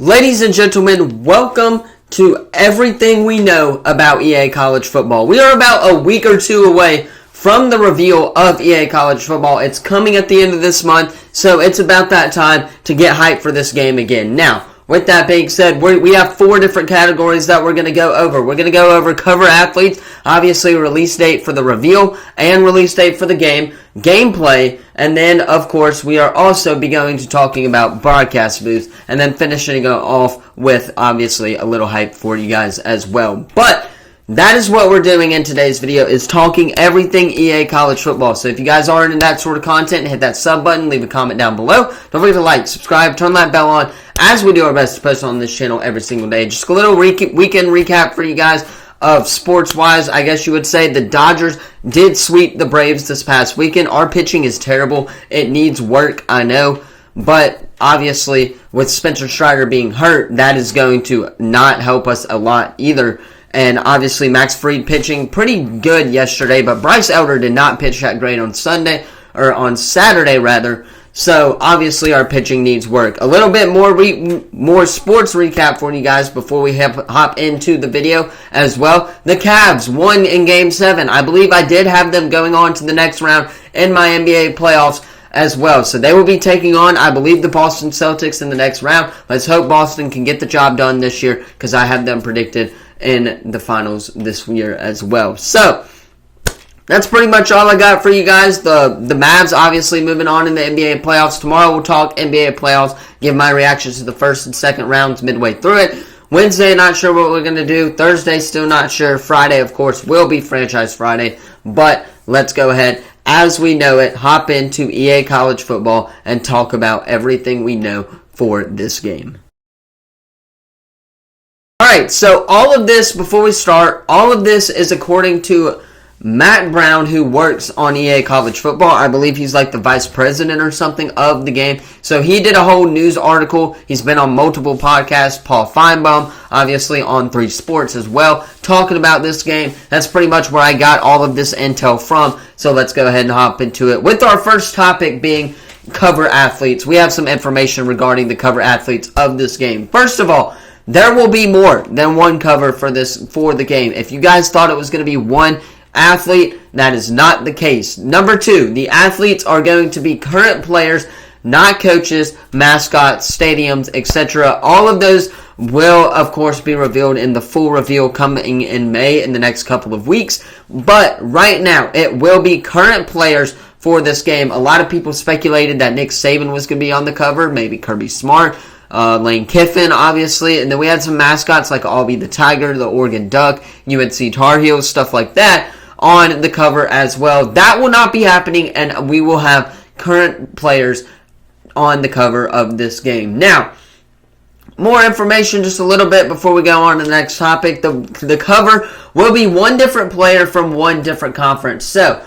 Ladies and gentlemen, welcome to everything we know about EA College Football. We are about a week or two away from the reveal of EA College Football. It's coming at the end of this month, so it's about that time to get hyped for this game again. Now, with that being said, we have 4 different categories that we're going to go over. We're going to go over cover athletes, obviously release date for the reveal, and release date for the game, gameplay, and then, of course, we are also be going to talking about broadcast booths, and then finishing it off with, obviously, a little hype for you guys as well. But that is what we're doing in today's video, is talking everything EA College Football. So if you guys are into that sort of content, hit that sub button, leave a comment down below. Don't forget to like, subscribe, turn that bell on, as we do our best to post on this channel every single day. Just a little weekend recap for you guys of sports-wise, I guess you would say. The Dodgers did sweep the Braves this past weekend. Our pitching is terrible. It needs work, I know. But obviously, with Spencer Strider being hurt, that is going to not help us a lot either. And obviously, Max Fried pitching pretty good yesterday, but Bryce Elder did not pitch that great on Saturday rather. So obviously, our pitching needs work. A little bit more sports recap for you guys before we hop into the video as well. The Cavs won in Game 7. I believe I did have them going on to the next round in my NBA playoffs as well. So they will be taking on, I believe, the Boston Celtics in the next round. Let's hope Boston can get the job done this year, because I have them predicted in the finals this year as well. So that's pretty much all I got for you guys. The Mavs obviously moving on in the NBA playoffs. Tomorrow we'll talk NBA playoffs, give my reactions to the first and second rounds midway through it. Wednesday, not sure what we're going to do. Thursday, still not sure. Friday, of course, will be Franchise Friday. But let's go ahead, as we know it, hop into EA College Football and talk about everything we know for this game. Alright, so all of this, before we start, all of this is according to Matt Brown, who works on EA College Football. I believe he's like the vice president or something of the game. So he did a whole news article. He's been on multiple podcasts. Paul Feinbaum, obviously on 3 Sports as well, talking about this game. That's pretty much where I got all of this intel from. So let's go ahead and hop into it, with our first topic being cover athletes. We have some information regarding the cover athletes of this game. First of all, there will be more than one cover for the game. If you guys thought it was going to be one athlete, that is not the case. Number 2, the athletes are going to be current players, not coaches, mascots, stadiums, etc. All of those will, of course, be revealed in the full reveal coming in May in the next couple of weeks. But right now, it will be current players for this game. A lot of people speculated that Nick Saban was going to be on the cover, maybe Kirby Smart, Lane Kiffin, obviously, and then we had some mascots like Albie the Tiger, the Oregon Duck, UNC Tar Heels, stuff like that on the cover as well. That will not be happening, and we will have current players on the cover of this game. Now, more information just a little bit before we go on to the next topic. The cover will be one different player from one different conference. So,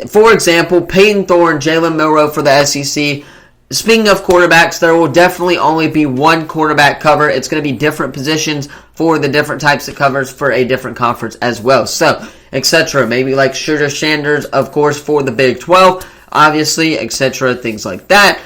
for example, Peyton Thorne, Jalen Milroe for the SEC. Speaking of quarterbacks, there will definitely only be one quarterback cover. It's going to be different positions for the different types of covers for a different conference as well. So, etc. Maybe like Shooter Sanders, of course, for the Big 12, obviously, etc. Things like that.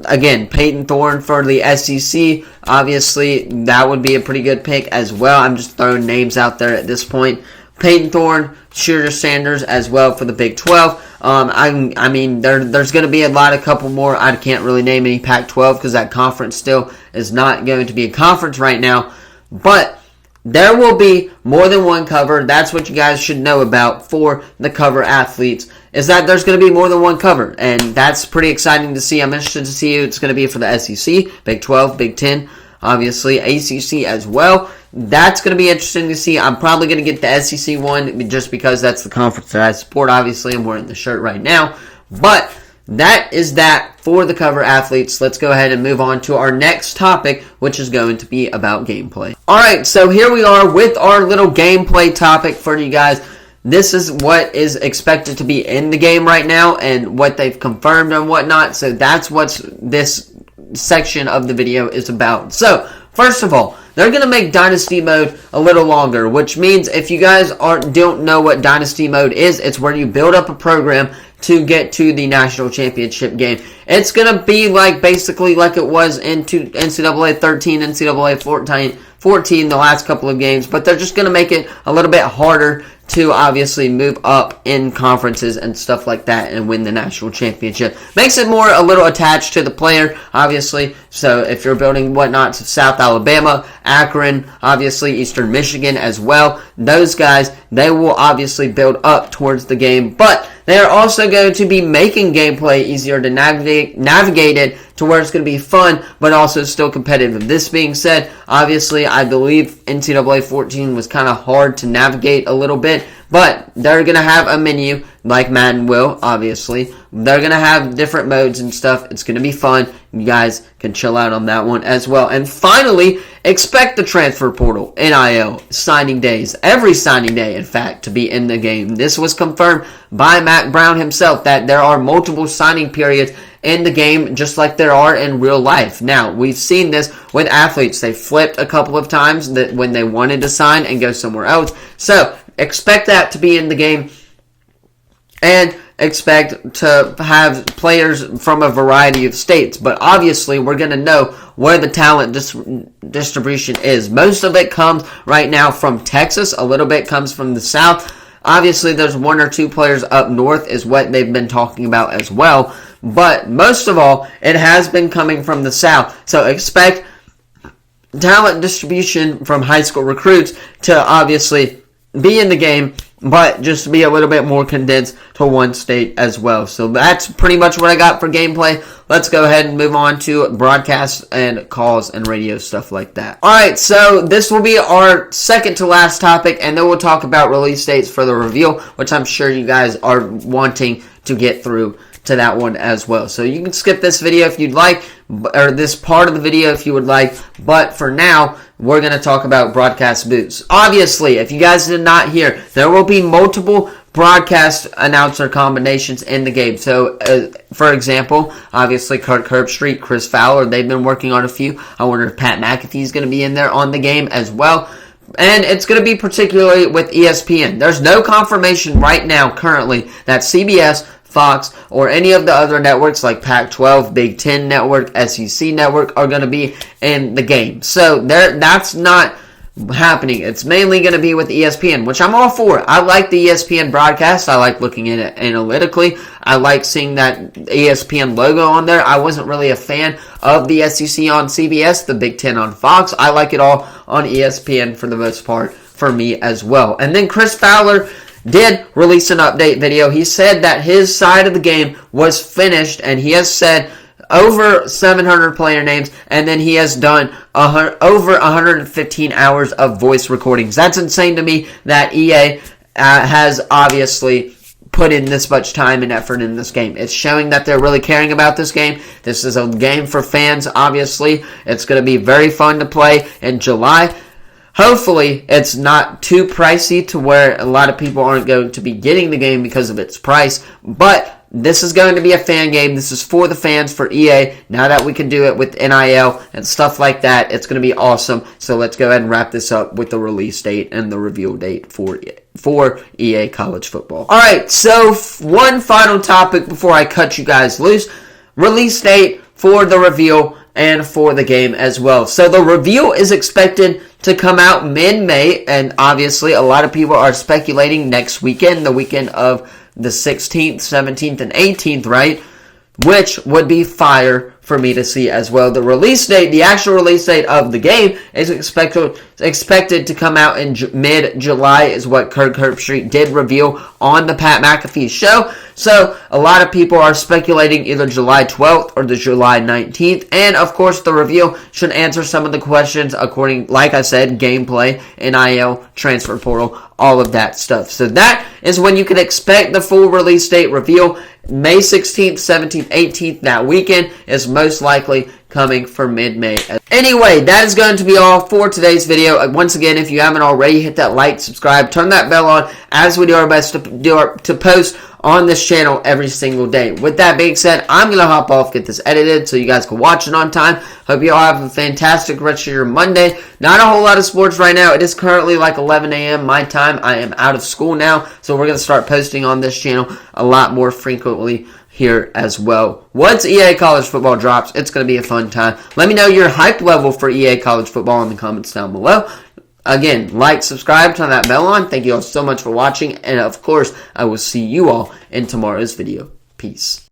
Again, Peyton Thorne for the SEC. Obviously, that would be a pretty good pick as well. I'm just throwing names out there at this point. Peyton Thorne, Shooter Sanders as well for the Big 12. I mean, there's going to be a couple more. I can't really name any Pac-12 because that conference still is not going to be a conference right now. But there will be more than one cover. That's what you guys should know about for the cover athletes, is that there's going to be more than one cover. And that's pretty exciting to see. I'm interested to see who it's going to be for the SEC, Big 12, Big 10, obviously ACC as well. That's going to be interesting to see. I'm probably going to get the SEC one just because that's the conference that I support. Obviously, I'm wearing the shirt right now. But that is that for the cover athletes. Let's go ahead and move on to our next topic, which is going to be about gameplay. Alright, so here we are with our little gameplay topic for you guys. This is what is expected to be in the game right now and what they've confirmed and whatnot. So that's what this section of the video is about. So, first of all, they're going to make Dynasty Mode a little longer, which means if you guys don't know what Dynasty Mode is, it's where you build up a program to get to the national championship game. It's going to be basically like it was in NCAA 13, NCAA 14, the last couple of games, but they're just going to make it a little bit harder to obviously move up in conferences and stuff like that and win the national championship. Makes it more a little attached to the player, obviously. So if you're building whatnot to South Alabama, Akron, obviously Eastern Michigan as well, those guys, they will obviously build up towards the game, but they are also going to be making gameplay easier to navigate it to where it's going to be fun, but also still competitive. This being said, obviously, I believe NCAA 14 was kind of hard to navigate a little bit, but they're going to have a menu, like Madden will, obviously. They're going to have different modes and stuff. It's going to be fun. You guys can chill out on that one as well. And finally, expect the transfer portal, NIL, signing days, every signing day, in fact, to be in the game. This was confirmed by Matt Brown himself, that there are multiple signing periods in the game, just like there are in real life. Now, we've seen this with athletes. They flipped a couple of times that when they wanted to sign and go somewhere else. So, expect that to be in the game. And expect to have players from a variety of states. But obviously, we're going to know where the talent distribution is. Most of it comes right now from Texas. A little bit comes from the South. Obviously, there's one or two players up north is what they've been talking about as well. But most of all, it has been coming from the South. So expect talent distribution from high school recruits to obviously be in the game, but just be a little bit more condensed to one state as well. So that's pretty much what I got for gameplay. Let's go ahead and move on to broadcasts and calls and radio stuff like that. Alright, so this will be our second to last topic, and then we'll talk about release dates for the reveal, which I'm sure you guys are wanting to get through to that one as well. So you can skip this video if you'd like, or this part of the video if you would like, but for now, we're going to talk about broadcast booths. Obviously, if you guys did not hear, there will be multiple broadcast announcer combinations in the game. So, for example, obviously Kirk Herbstreit, Chris Fowler, they've been working on a few. I wonder if Pat McAfee is going to be in there on the game as well. And it's going to be particularly with ESPN. There's no confirmation right now currently that CBS, Fox, or any of the other networks like Pac-12, Big Ten Network, SEC Network are going to be in the game. So that's not happening. It's mainly going to be with ESPN, which I'm all for. I like the ESPN broadcast. I like looking at it analytically. I like seeing that ESPN logo on there. I wasn't really a fan of the SEC on CBS, the Big Ten on Fox. I like it all on ESPN for the most part for me as well. And then Chris Fowler did release an update video. He said that his side of the game was finished, and he has said over 700 player names, and then he has done over 115 hours of voice recordings. That's insane to me that EA has obviously put in this much time and effort in this game. It's showing that they're really caring about this game. This is a game for fans, obviously. It's going to be very fun to play in July. Hopefully, it's not too pricey to where a lot of people aren't going to be getting the game because of its price. But this is going to be a fan game. This is for the fans, for EA. Now that we can do it with NIL and stuff like that, it's going to be awesome. So let's go ahead and wrap this up with the release date and the reveal date for EA College Football. Alright, so one final topic before I cut you guys loose. Release date for the reveal and for the game as well. So the reveal is expected to come out mid-May, and obviously a lot of people are speculating next weekend, the weekend of the 16th, 17th, and 18th, right? Which would be fire for me to see as well. The release date, the actual release date of the game is expected to come out in mid-July, is what Kirk Herbstreit did reveal on the Pat McAfee show. So a lot of people are speculating either July 12th or the July 19th. And of course, the reveal should answer some of the questions according, like I said, gameplay, NIL, transfer portal, all of that stuff. So that is when you can expect the full release date reveal. May 16th, 17th, 18th, that weekend is most likely coming for mid-May. Anyway, that is going to be all for today's video. Once again, if you haven't already, hit that like, subscribe, turn that bell on, as we do our best to post on this channel every single day. With that being said, I'm going to hop off, get this edited so you guys can watch it on time. Hope you all have a fantastic rest of your Monday. Not a whole lot of sports right now. It is currently like 11 a.m. my time. I am out of school now, so we're going to start posting on this channel a lot more frequently here as well. Once EA College Football drops, it's going to be a fun time. Let me know your hype level for EA College Football in the comments down below. Again, like, subscribe, turn that bell on. Thank you all so much for watching. And of course, I will see you all in tomorrow's video. Peace.